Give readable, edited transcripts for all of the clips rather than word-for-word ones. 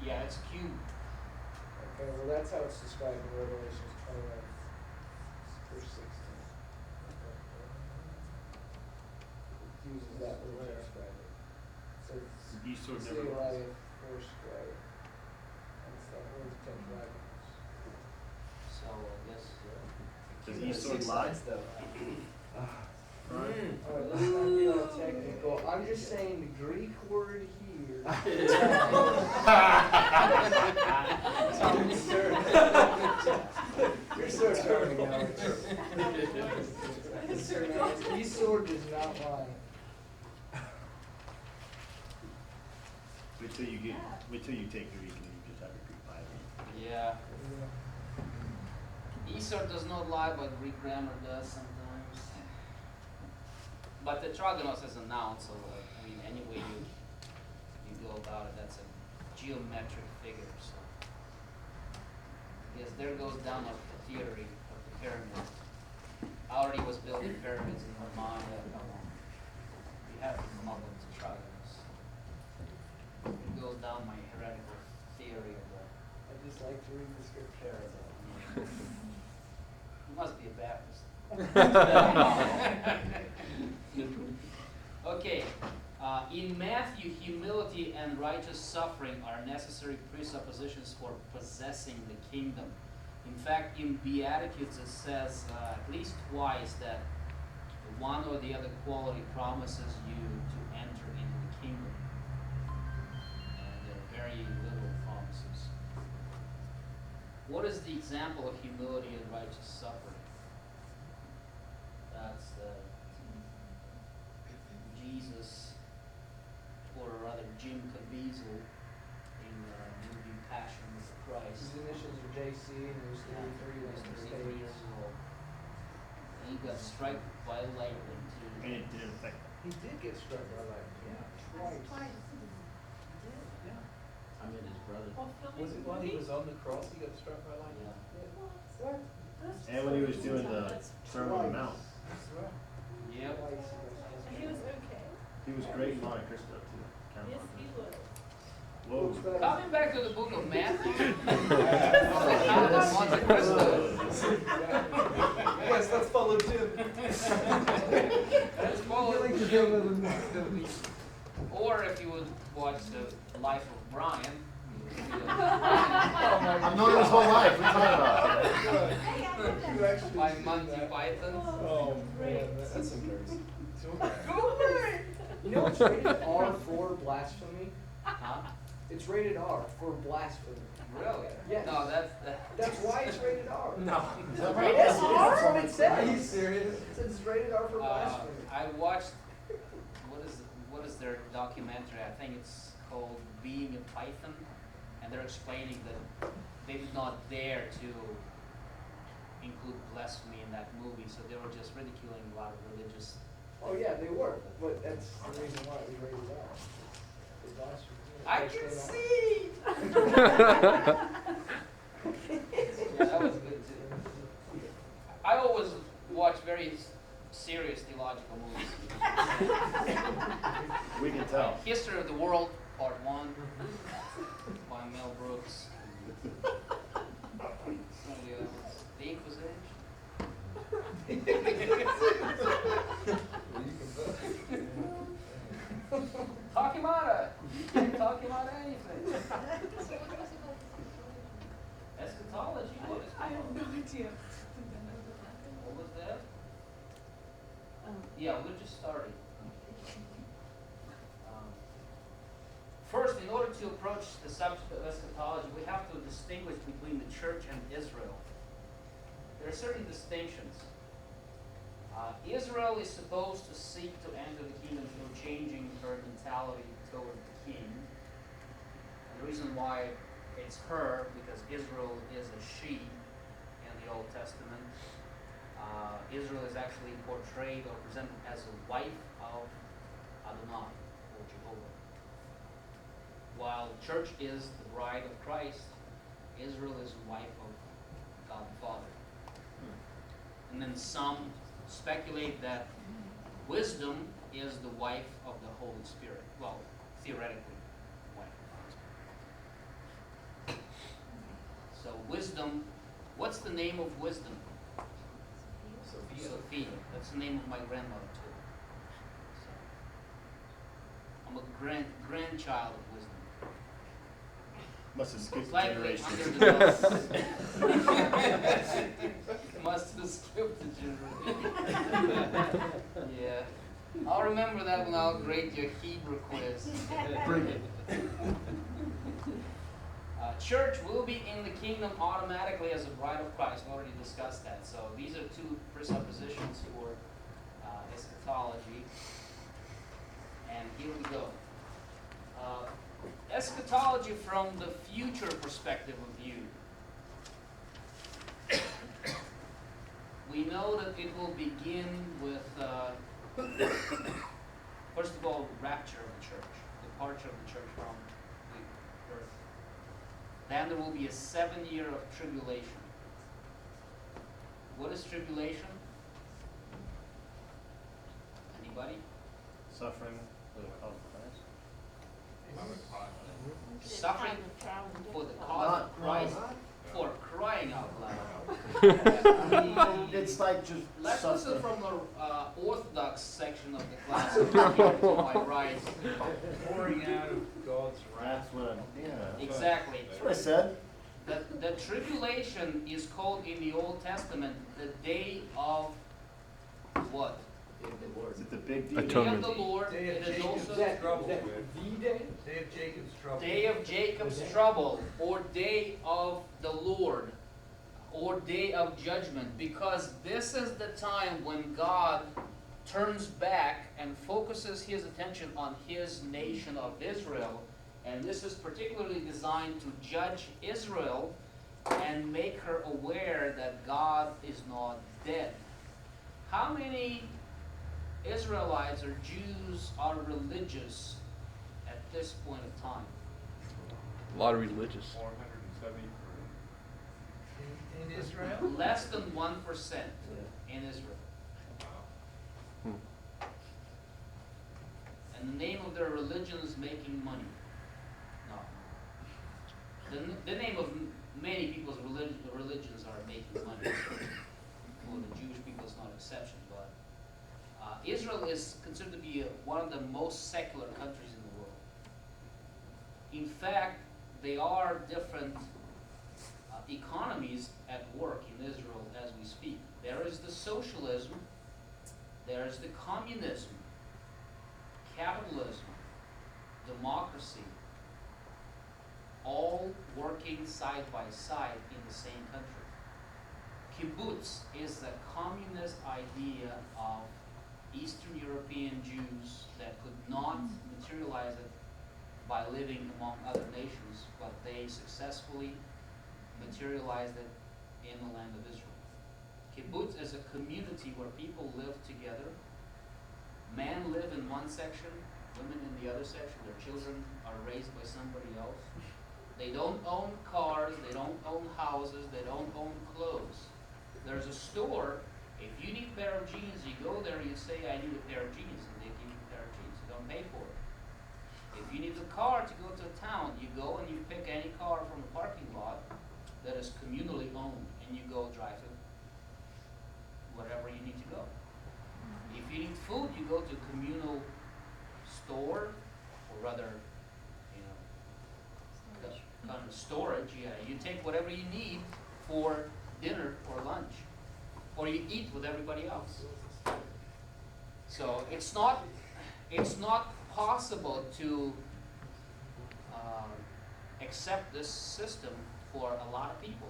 Yeah, it's cube. Okay, well that's how it's described in Revelation 21, verse 16. It uses that word to describe it. So The sword it's never Goliath, four square. And it's that word tetragrammaton. So I guess. Does Esau lie? Alright, let's not get all technical. I'm just saying the Greek word here. You're so charming now. Esau does not lie. Wait till you take Greek and you just have a Greek Bible. Yeah. Esau does not lie, but Greek grammar does sometimes. But tetragonos is a noun, so I mean, any way you go about it, that's a geometric figure. So yes, there goes down the theory of the pyramid. Already was building pyramids in Oman. You have to come up with tetragonos. It goes down my heretical theory of the. I just like to read the scripture. You must be a Baptist. Okay. In Matthew, humility and righteous suffering are necessary presuppositions for possessing the kingdom. In fact, in Beatitudes it says at least twice that one or the other quality promises you to enter into the kingdom. And they're very little promises. What is the example of humility and righteous suffering? That's Jesus, or rather Jim Caviezel in the movie Passion of the Christ. His initials are JC and he was 33 when he was 33 years old. And he got struck by lightning too. And it didn't affect them. He did get struck by lightning. Yeah, twice. Yeah. I met his brother. Was it while he was on the cross he got struck by lightning? Yeah. What? And when he was doing the Sermon on the Mount. Yep. Twice He was okay. He was great in Monte Cristo too. Count Yes, Monte he Cristo. was. Whoa. Coming back to the book of Matthew. Monte Cristo. Yes, let's follow Jim. Let's follow Jim. Or if you would watch the life of Brian. I've known him his whole life. What are you talking about? By Monty Python. Oh man, that's embarrassing. You know it's rated R for blasphemy? Huh? It's rated R for blasphemy. Really? Yes. No, that's That's why it's rated R. No. Yes, that's what it says. Are you serious? It says it's rated R for blasphemy. I watched what is their documentary? I think it's called Being a Python, and they're explaining that they did not dare to include blasphemy in that movie, so they were just ridiculing a lot of religious. Oh yeah, they were, but that's the reason why it was rated R. For blasphemy. I can see. Yeah, that was good too. I always watch very serious theological movies. We can tell. History of the World, Part 1, by Mel Brooks. Some of the other ones. The Inquisition. Talk him out of. You can't talk him out of anything. Eschatology. What is I have no idea. What was that? Yeah, we're just starting. First, in order to approach the subject of eschatology, we have to distinguish between the church and Israel. There are certain distinctions. Israel is supposed to seek to enter the kingdom through changing her mentality toward the king. And the reason why it's her, because Israel is a she in the Old Testament. Israel is actually portrayed or presented as a wife of Adonai, or Jehovah. While church is the bride of Christ, Israel is the wife of God the Father. And then some speculate that wisdom is the wife of the Holy Spirit. Well, theoretically, wife of the Holy Spirit. wisdom. What's the name of wisdom? Sophia. Sophia. That's the name of my grandmother too. So, I'm a grandchild of wisdom. Must have skipped a Slightly generation. underdeveloped. Must have skipped a generation. Yeah. I'll remember that when I'll grade your Hebrew quiz. Bring it. Church will be in the kingdom automatically as a bride of Christ. We already discussed that. So these are two presuppositions for eschatology. And here we go. Eschatology from the future perspective of view. We know that it will begin with, first of all, rapture of the church, departure of the church from the earth. Then there will be a 7 year of tribulation. What is tribulation? Anybody? Suffering for the cause of Christ. Suffering for the cause of Christ, for crying out loud. I mean, it's like just Let's listen suffering. from the Orthodox section of the class here to my right. Pouring out of God's wrath. That's what I'm, yeah. Exactly. That's what I said. The tribulation is called in the Old Testament the day of what? Is it the big deal? Day of Atonement. the Lord. Day of It is Jacob's also trouble. the day? Day of Jacob's trouble. Day of Jacob's trouble, or day of the Lord, or day of judgment, because this is the time when God turns back and focuses his attention on his nation of Israel, and this is particularly designed to judge Israel and make her aware that God is not dead. How many Israelites or Jews are religious at this point of time? A lot of religious. 473. In Israel? Less than 1% in Israel. And the name of their religion is making money. No. The name of many people's religions are making money. Well, the Jewish people is not an exception, but Israel is considered to be one of the most secular countries in the world. In fact, there are different economies at work in Israel as we speak. There is the socialism, there is the communism, capitalism, democracy, all working side by side in the same country. Kibbutz is the communist idea of Eastern European Jews that could not materialize it by living among other nations, but they successfully materialized it in the land of Israel. Kibbutz is a community where people live together. Men live in one section, women in the other section. Their children are raised by somebody else. They don't own cars, they don't own houses, they don't own clothes. There's a store. If you need a pair of jeans, you go there, you say, I need a pair of jeans, and they give you a pair of jeans. You don't pay for it. If you need a car to go to a town, you go and you pick any car from the parking lot that is communally owned, and you go drive it wherever you need to go. If you need food, you go to a communal store, or rather, kind of storage. Yeah, you take whatever you need for dinner or lunch, or you eat with everybody else. So it's not possible to accept this system for a lot of people.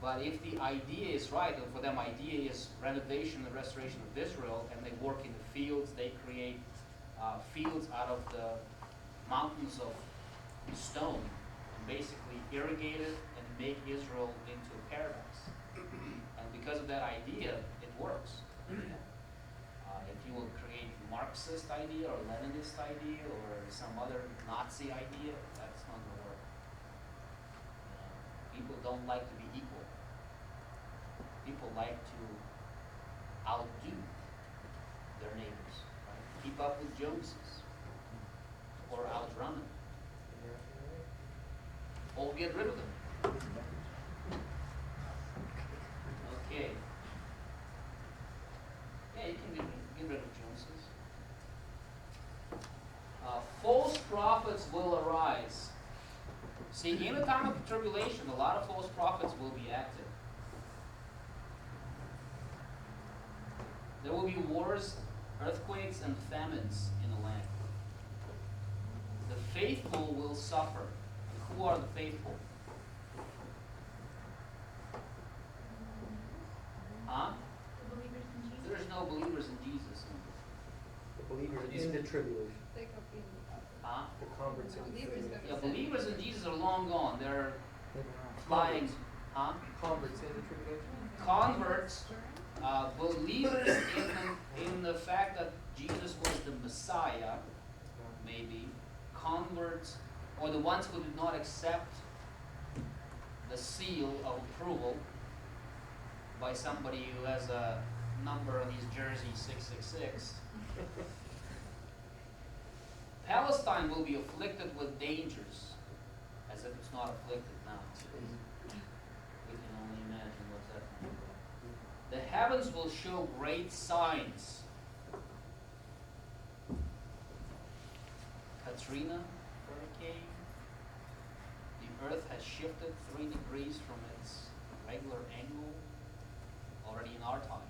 But if the idea is right, and for them idea is renovation and restoration of Israel, and they work in the fields, they create fields out of the mountains of stone, and basically irrigate it and make Israel into a paradise. And because of that idea, it works. If you will create Marxist idea or Leninist idea or some other Nazi idea, that's not going to work. People don't like to be equal. People like to outdo their neighbors, right? Keep up with Joneses, or outrun them, or get rid of them. Okay. Yeah, you can get rid of Joneses. False prophets will arise. See, in the time of tribulation, a lot of false prophets will be active. There will be wars, earthquakes, and famines in the land. The faithful will suffer. And who are the faithful? Huh? The believers in Jesus. There's no believers in Jesus. The believers in the tribulation. They go in. Huh? The converts in the Believers tribulation. Yeah, believers in Jesus are long gone. They're flying. Huh? Converts in the tribulation. Converts, believers in the fact that Jesus was the Messiah, maybe. Converts, or the ones who did not accept the seal of approval by somebody who has a number on his jersey 666. Palestine will be afflicted with dangers, as if it's not afflicted now. We can only imagine what's happening. The heavens will show great signs. Katrina hurricane. The earth has shifted 3 degrees from its regular angle already in our time.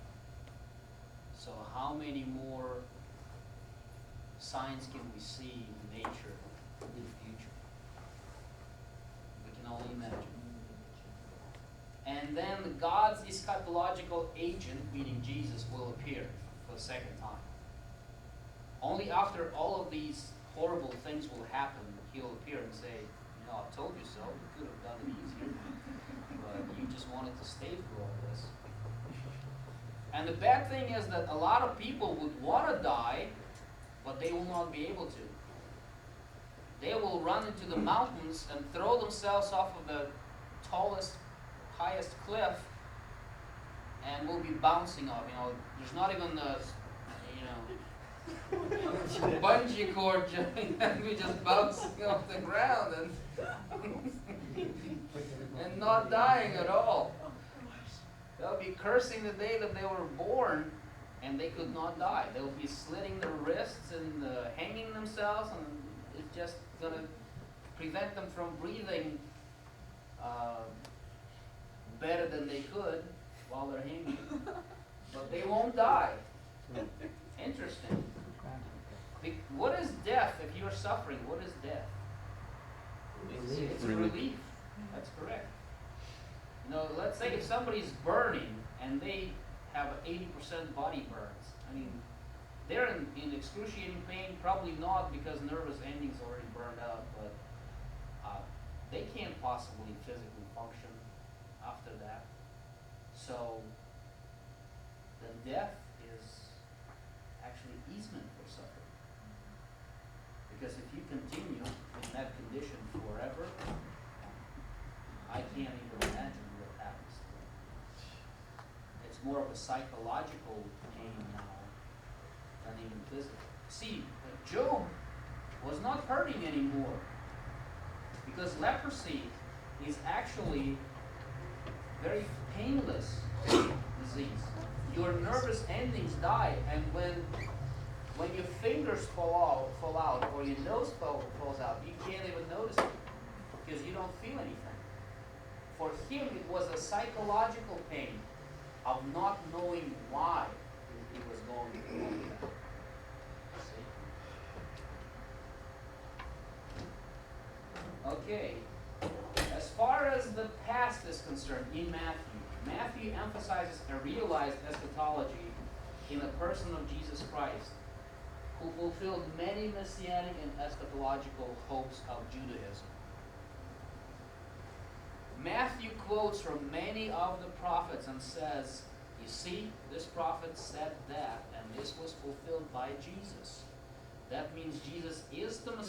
So how many more signs can we see in nature in the future? We can only imagine. And then God's eschatological agent, meaning Jesus, will appear for the second time. Only after all of these horrible things will happen, he'll appear and say, you know, I told you so, you could have done it easier, but you just wanted to stay through all this. And the bad thing is that a lot of people would want to die, but they will not be able to. They will run into the mountains and throw themselves off of the tallest, highest cliff, and will be bouncing off. You know, there's not even the, bungee cord, and we just bouncing off the ground and not dying at all. They'll be cursing the day that they were born, and they could not die. They'll be slitting their wrists and hanging themselves, and it's just going to prevent them from breathing better than they could while they're hanging. But they won't die. Interesting. What is death? If you're suffering, what is death? It's relief. That's correct. You know, let's say if somebody's burning and they have 80% body burns. I mean, they're in excruciating pain, probably not because nervous endings already burned out, but they can't possibly physically function after that. So, then death is actually easement for suffering. Because if you continue in that condition forever, I can't even imagine what happens to it. It's more of a psychological pain now than even physical. See, Job was not hurting anymore because leprosy is actually very painless disease. Your nervous endings die, and when your fingers fall out or your nose falls out, you can't even notice it because you don't feel anything. For him, it was a psychological pain of not knowing why he was going through that. Okay. As far as the past is concerned, in Matthew emphasizes a realized eschatology in the person of Jesus Christ, who fulfilled many messianic and eschatological hopes of Judaism. Matthew quotes from many of the prophets and says, you see, this prophet said that, and this was fulfilled by Jesus. That means Jesus is the Messiah.